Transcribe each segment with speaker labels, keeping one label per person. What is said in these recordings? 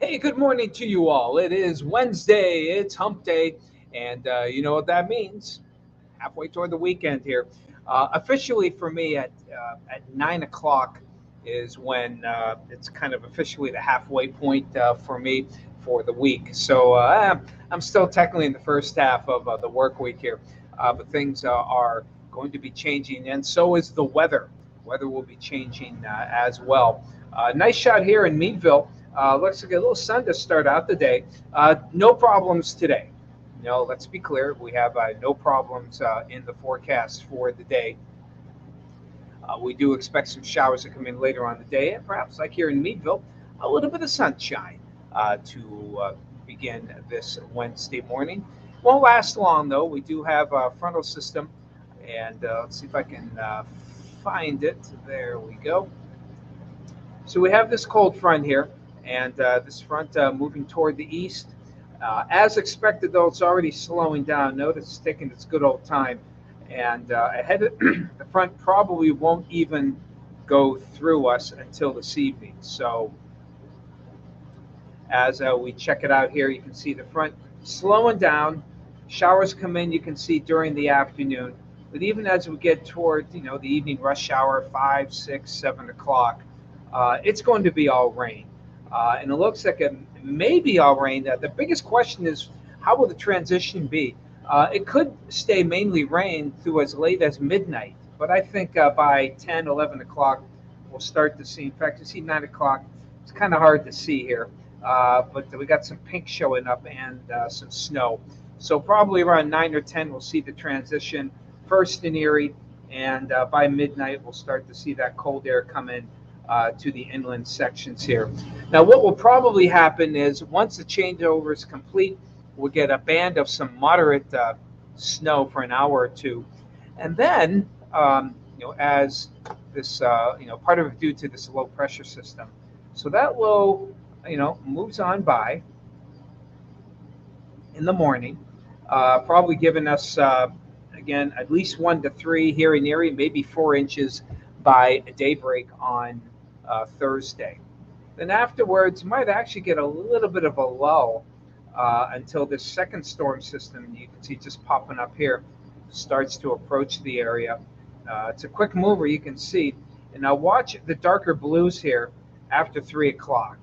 Speaker 1: Hey, good morning to you all. It is Wednesday, it's Hump Day, and you know what that means. Halfway toward the weekend here. Officially for me at 9 o'clock is when it's kind of officially the halfway point for me for the week. So I'm still technically in the first half of the work week here, but things are going to be changing, and so is the weather. Weather will be changing as well. Nice shot here in Meadville. Looks like a little sun to start out the day. No problems today. No, let's be clear. We have no problems in the forecast for the day. We do expect some showers to come in later on the day, and perhaps, like here in Meadville, a little bit of sunshine to begin this Wednesday morning. Won't last long, though. We do have a frontal system, and let's see if I can find it. There we go. So we have this cold front here, and this front moving toward the east. As expected, though, it's already slowing down. Notice it's taking its good old time. And ahead of the front probably won't even go through us until this evening. So as we check it out here, you can see the front slowing down. Showers come in, you can see during the afternoon. But even as we get toward, the evening rush hour, 5, 6, 7 o'clock, it's going to be all rain. And it looks like it may be all rain. The biggest question is, how will the transition be? It could stay mainly rain through as late as midnight, but I think by 10, 11 o'clock, we'll start to see. In fact, you see 9 o'clock, it's kind of hard to see here, but we got some pink showing up and some snow. So probably around 9 or 10, we'll see the transition first in Erie, and by midnight, we'll start to see that cold air come in to the inland sections here. Now, what will probably happen is once the changeover is complete, we'll get a band of some moderate snow for an hour or two, and then as this part of it due to this low pressure system, so that will moves on by in the morning, probably giving us again at least 1 to 3 here in Erie, maybe 4 inches by daybreak on Thursday. Then afterwards, you might actually get a little bit of a lull until this second storm system, you can see just popping up here, starts to approach the area. It's a quick mover, you can see. And now watch the darker blues here after 3 o'clock.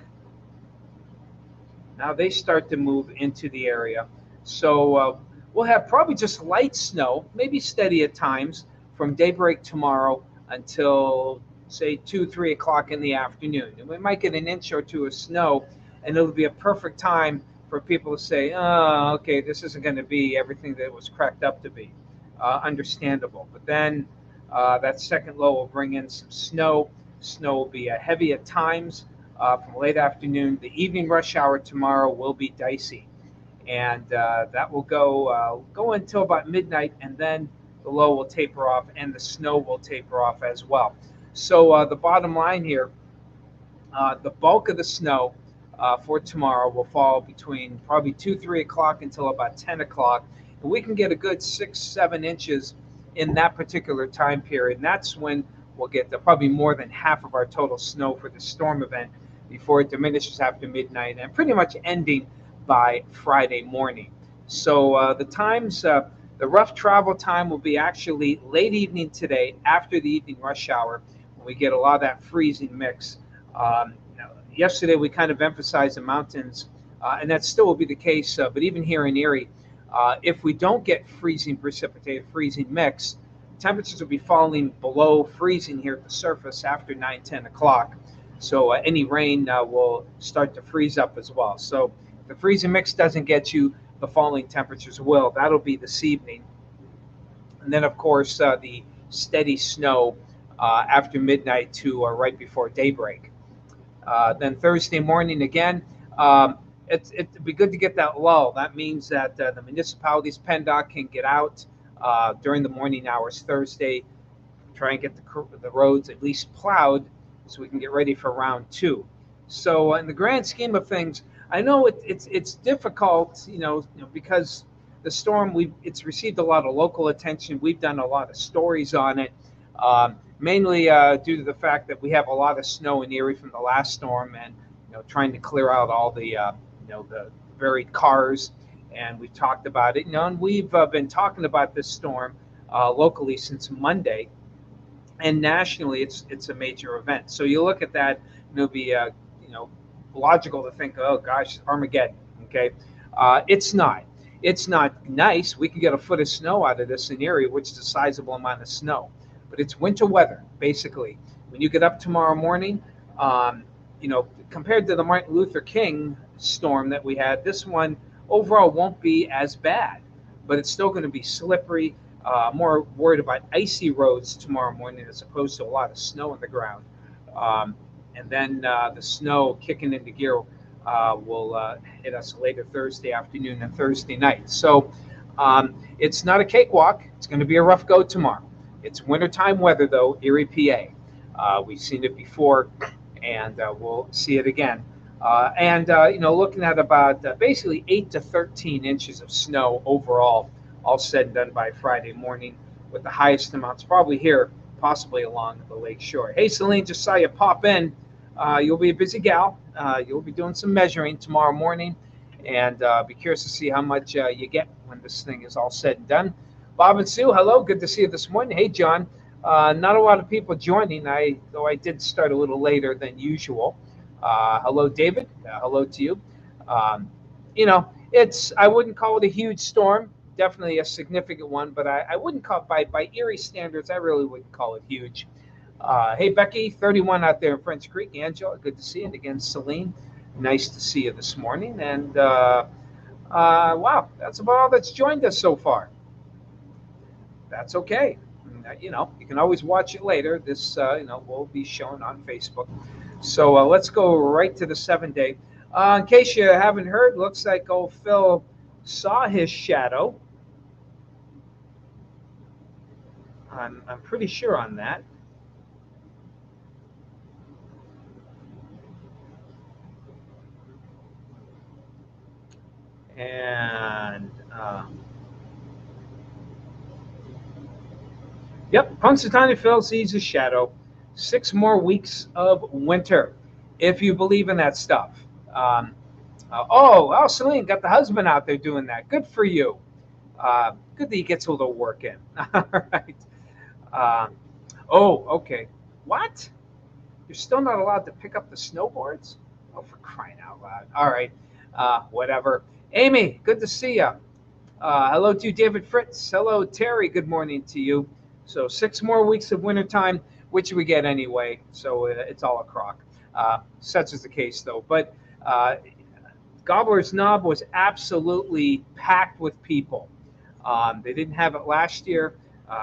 Speaker 1: Now they start to move into the area. So we'll have probably just light snow, maybe steady at times, from daybreak tomorrow until, say, 2, 3 o'clock in the afternoon. And we might get an inch or two of snow, and it'll be a perfect time for people to say, oh, okay, this isn't going to be everything that it was cracked up to be. Understandable. But then that second low will bring in some snow. Snow will be heavy at times from late afternoon. The evening rush hour tomorrow will be dicey. And that will go until about midnight, and then the low will taper off and the snow will taper off as well. So the bottom line here, the bulk of the snow for tomorrow will fall between probably 2, 3 o'clock until about 10 o'clock. And we can get a good 6, 7 inches in that particular time period. And that's when we'll get probably more than half of our total snow for the storm event before it diminishes after midnight and pretty much ending by Friday morning. So the times, the rough travel time will be actually late evening today after the evening rush hour when we get a lot of that freezing mix. Yesterday we kind of emphasized the mountains, and that still will be the case. But even here in Erie, if we don't get freezing precipitated, freezing mix, temperatures will be falling below freezing here at the surface after 9, 10 o'clock. So any rain will start to freeze up as well. So the freezing mix doesn't get you, the falling temperatures will. That'll be this evening. And then, of course, the steady snow after midnight to right before daybreak. Then Thursday morning again, it'd be good to get that lull. That means that the municipalities, PennDOT, can get out during the morning hours Thursday, try and get the roads at least plowed so we can get ready for round 2. So in the grand scheme of things, I know it's difficult, because the storm, it's received a lot of local attention. We've done a lot of stories on it, mainly due to the fact that we have a lot of snow in Erie from the last storm, and trying to clear out all the the buried cars, and we've talked about it. And we've been talking about this storm locally since Monday, and nationally, it's a major event. So you look at that, and it'll be logical to think, oh gosh, Armageddon. Okay, it's not. It's not nice. We could get a foot of snow out of this in Erie, which is a sizable amount of snow, but it's winter weather basically. When you get up tomorrow morning, um, compared to the Martin Luther King storm that we had, this one overall won't be as bad, but it's still going to be slippery. More worried about icy roads tomorrow morning as opposed to a lot of snow on the ground. Um, and then the snow kicking into gear will hit us later Thursday afternoon and Thursday night. So it's not a cakewalk. It's going to be a rough go tomorrow. It's wintertime weather, though, Erie, PA. We've seen it before, and we'll see it again. Looking at about basically 8 to 13 inches of snow overall, all said and done by Friday morning, with the highest amounts probably here, possibly along the lake shore. Hey, Celine, just saw you pop in. You'll be a busy gal. You'll be doing some measuring tomorrow morning, and be curious to see how much you get when this thing is all said and done. Bob and Sue, hello. Good to see you this morning. Hey, John. Not a lot of people joining, though I did start a little later than usual. Hello, David. Hello to you. Um, I wouldn't call it a huge storm. Definitely a significant one, but I wouldn't call it, by Erie standards, I really wouldn't call it huge. Hey, Becky, 31 out there in French Creek. Angela, good to see you. And again, Celine, nice to see you this morning. And wow, that's about all that's joined us so far. That's okay. You can always watch it later. This, will be shown on Facebook. So let's go right to the 7-day. In case you haven't heard, looks like old Phil saw his shadow. I'm pretty sure on that. And yep, Punxsutawney Phil sees his shadow. 6 more weeks of winter, if you believe in that stuff. Celine got the husband out there doing that. Good for you. Good that he gets a little work in. All right. Okay. What? You're still not allowed to pick up the snowboards? Oh, for crying out loud. All right. Whatever. Amy, good to see you. Hello to you, David Fritz. Hello, Terry. Good morning to you. So 6 more weeks of wintertime, which we get anyway. So it's all a crock. Such is the case, though. But Gobbler's Knob was absolutely packed with people. They didn't have it last year.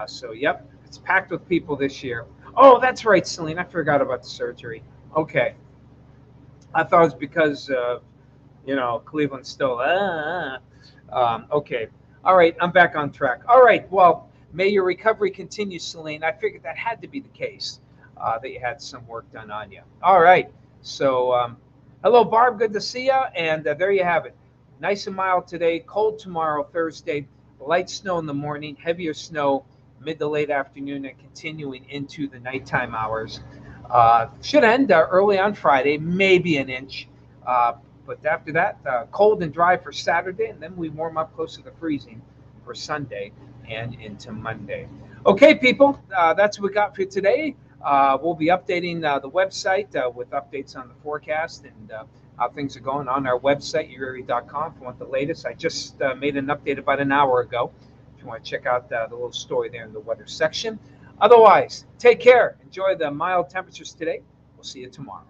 Speaker 1: So, yep, it's packed with people this year. Oh, that's right, Celine. I forgot about the surgery. Okay. I thought it was because, Cleveland's still, okay. All right, I'm back on track. All right, well, may your recovery continue, Celine. I figured that had to be the case, that you had some work done on you. All right, so hello, Barb. Good to see you. And there you have it. Nice and mild today, cold tomorrow, Thursday, light snow in the morning, heavier snow mid to late afternoon, and continuing into the nighttime hours. Should end early on Friday, maybe an inch. But after that, cold and dry for Saturday, and then we warm up close to the freezing for Sunday and into Monday. Okay, people, that's what we got for today. We'll be updating the website with updates on the forecast and how things are going on our website, uerie.com, if you want the latest. I just made an update about an hour ago. If you want to check out the little story there in the weather section. Otherwise, take care. Enjoy the mild temperatures today. We'll see you tomorrow.